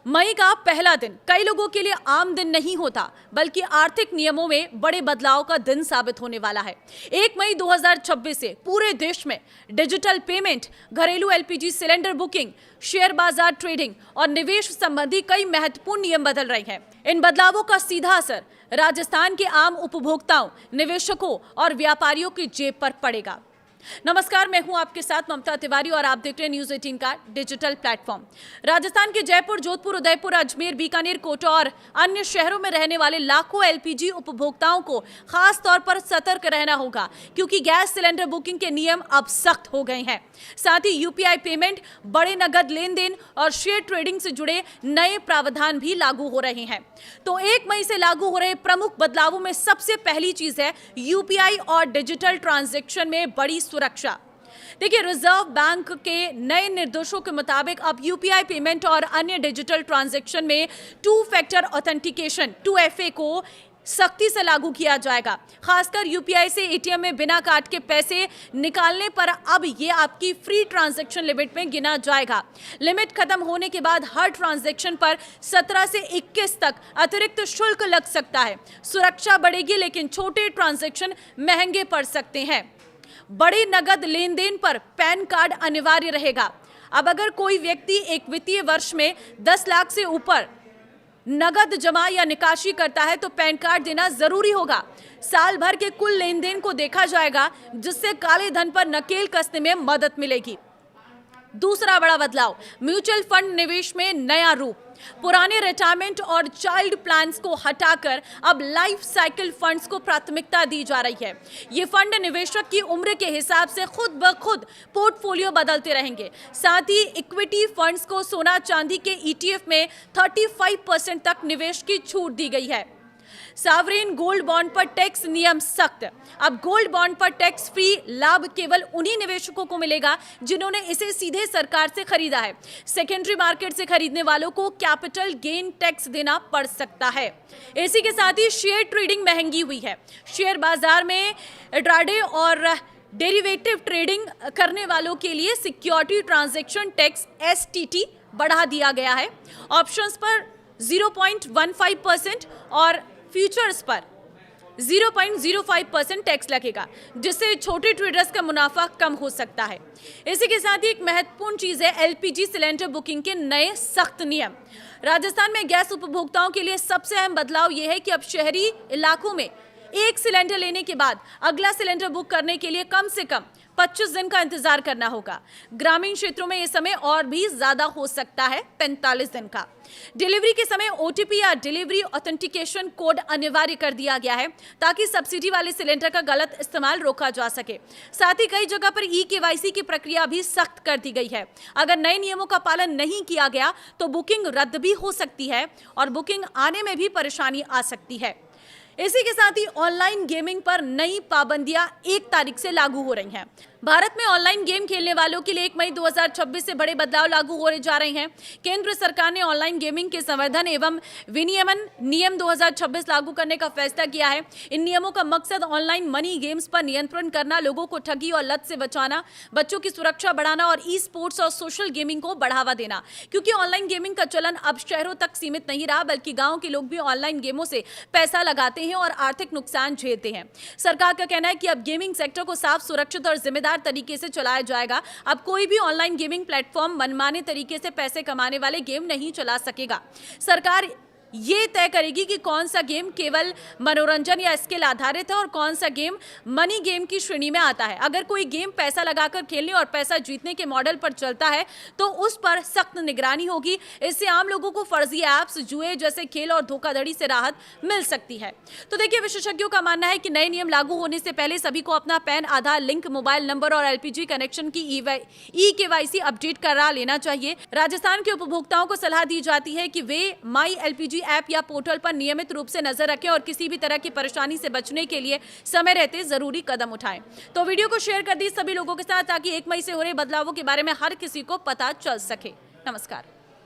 मई का पहला दिन कई लोगों के लिए आम दिन नहीं होता, बल्कि आर्थिक नियमों में बड़े बदलाव का दिन साबित होने वाला है। 1 मई 2026 से पूरे देश में डिजिटल पेमेंट, घरेलू एलपीजी सिलेंडर बुकिंग, शेयर बाजार ट्रेडिंग और निवेश संबंधी कई महत्वपूर्ण नियम बदल रहे हैं। इन बदलावों का सीधा असर राजस्थान के आम उपभोक्ताओं, निवेशकों और व्यापारियों की जेब पर पड़ेगा। नमस्कार, मैं हूं आपके साथ ममता तिवारी और आप देख रहे हैं न्यूज़ 18 का डिजिटल प्लेटफॉर्म। राजस्थान के जयपुर, जोधपुर, उदयपुर, अजमेर, बीकानेर, कोटा और अन्य शहरों में रहने वाले लाखों एलपीजी उपभोक्ताओं को खास तौर पर सतर्क रहना होगा, क्योंकि गैस सिलेंडर बुकिंग के नियम अब सख्त हो गए हैं। साथ ही यूपीआई पेमेंट, बड़े नगद लेन देन और शेयर ट्रेडिंग से जुड़े नए प्रावधान भी लागू हो रहे हैं। तो 1 मई से लागू हो रहे प्रमुख बदलावों में सबसे पहली चीज है यूपीआई और डिजिटल ट्रांजैक्शन में बड़ी सुरक्षा। देखिए, रिजर्व बैंक के नए निर्देशों के मुताबिक अब यूपीआई पेमेंट और अन्य डिजिटल ट्रांजैक्शन में 2 फैक्टर ऑथेंटिकेशन 2FA को सख्ती से लागू किया जाएगा। खासकर यूपीआई से एटीएम में बिना कार्ड के पैसे निकालने पर अब ये आपकी फ्री ट्रांजैक्शन लिमिट में गिना जाएगा। लिमिट खत्म होने के बाद हर ट्रांजैक्शन पर 17 से 21 तक अतिरिक्त शुल्क लग सकता है। सुरक्षा बढ़ेगी, लेकिन छोटे ट्रांजैक्शन महंगे पड़ सकते हैं। बड़े नगद लेन देन पर पैन कार्ड अनिवार्य रहेगा। अब अगर कोई व्यक्ति एक वित्तीय वर्ष में 10 लाख से ऊपर नगद जमा या निकासी करता है तो पैन कार्ड देना जरूरी होगा। साल भर के कुल लेन देन को देखा जाएगा, जिससे काले धन पर नकेल कसने में मदद मिलेगी। दूसरा बड़ा बदलाव, म्यूचुअल फंड निवेश में नया रूप। पुराने रिटायरमेंट और चाइल्ड प्लान्स को हटाकर अब लाइफ साइकिल फंड्स को प्राथमिकता दी जा रही है। ये फंड निवेशक की उम्र के हिसाब से खुद ब खुद पोर्टफोलियो बदलते रहेंगे। साथ ही इक्विटी फंड्स को सोना चांदी के ETF में 35% तक निवेश की छूट दी गई है। सावरेन गोल्ड बॉन्ड पर टैक्स नियम सख्त। अब गोल्ड बॉन्ड पर टैक्स फ्री लाभ केवल उन्हीं निवेशकों को मिलेगा जिन्होंने इसे सीधे सरकार से खरीदा है। सेकेंडरी मार्केट से खरीदने वालों को कैपिटल गेन टैक्स देना पड़ सकता है। इसी के साथ ही शेयर ट्रेडिंग महंगी हुई है। शेयर बाजार में इंट्राडे और डेरिवेटिव ट्रेडिंग करने वालों के लिए सिक्योरिटी ट्रांजैक्शन टैक्स STT बढ़ा दिया गया है। ऑप्शंस पर 0.15% और फ्यूचर्स पर 0.05% टैक्स लगेगा, जिससे छोटे ट्रेडर्स का मुनाफा कम हो सकता है। इसी के साथ ही एक महत्वपूर्ण चीज है एलपीजी सिलेंडर बुकिंग के नए सख्त नियम। राजस्थान में गैस उपभोक्ताओं के लिए सबसे अहम बदलाव यह है कि अब शहरी इलाकों में एक सिलेंडर लेने के बाद अगला सिलेंडर बुक करने के लिए कम से कम 25 दिन का इंतजार करना होगा। ग्रामीण क्षेत्रों में यह समय और भी ज्यादा हो सकता है, 45 दिन का। डिलीवरी के समय OTP या डिलीवरी ऑथेंटिकेशन कोड अनिवार्य कर दिया गया है, ताकि सब्सिडी वाले सिलेंडर का गलत इस्तेमाल रोका जा सके। साथ ही कई जगह पर eKYC की प्रक्रिया भी सख्त कर दी गई है। अगर नए नियमों का पालन नहीं किया गया तो बुकिंग रद्द भी हो सकती है और बुकिंग आने में भी परेशानी आ सकती है। इसी के साथ ही ऑनलाइन गेमिंग पर नई पाबंदियां 1 तारीख से लागू हो रही हैं। भारत में ऑनलाइन गेम खेलने वालों के लिए 1 मई 2026 से बड़े बदलाव लागू होने जा रहे हैं। केंद्र सरकार ने ऑनलाइन गेमिंग के संवर्धन एवं विनियमन नियम 2026 लागू करने का फैसला किया है। इन नियमों का मकसद ऑनलाइन मनी गेम्स पर नियंत्रण करना, लोगों को ठगी और लत से बचाना, बच्चों की सुरक्षा बढ़ाना और E-स्पोर्ट्स और सोशल गेमिंग को बढ़ावा देना। क्योंकि ऑनलाइन गेमिंग का चलन अब शहरों तक सीमित नहीं रहा, बल्कि गाँव के लोग भी ऑनलाइन गेमों से पैसा लगाते हैं और आर्थिक नुकसान झेलते हैं। सरकार का कहना है कि अब गेमिंग सेक्टर को साफ, सुरक्षित और जिम्मेदार तरीके से चलाया जाएगा। अब कोई भी ऑनलाइन गेमिंग प्लेटफॉर्म मनमाने तरीके से पैसे कमाने वाले गेम नहीं चला सकेगा। सरकार ये तय करेगी कि कौन सा गेम केवल मनोरंजन या स्किल आधारित है और कौन सा गेम मनी गेम की श्रेणी में आता है। अगर कोई गेम पैसा लगाकर खेलने और पैसा जीतने के मॉडल पर चलता है तो उस पर सख्त निगरानी होगी। इससे आम लोगों को फर्जी ऐप्स, जुए जैसे खेल और धोखाधड़ी से राहत मिल सकती है। तो देखिए, विशेषज्ञों का मानना है कि नए नियम लागू होने से पहले सभी को अपना पैन, आधार लिंक, मोबाइल नंबर और एलपीजी कनेक्शन की eKYC अपडेट करा लेना चाहिए। राजस्थान के उपभोक्ताओं को सलाह दी जाती है कि वे माई एलपीजी ऐप या पोर्टल पर नियमित रूप से नजर रखें और किसी भी तरह की परेशानी से बचने के लिए समय रहते जरूरी कदम उठाएं। तो वीडियो को शेयर कर दी सभी लोगों के साथ, ताकि 1 मई से हो रहे बदलावों के बारे में हर किसी को पता चल सके। नमस्कार।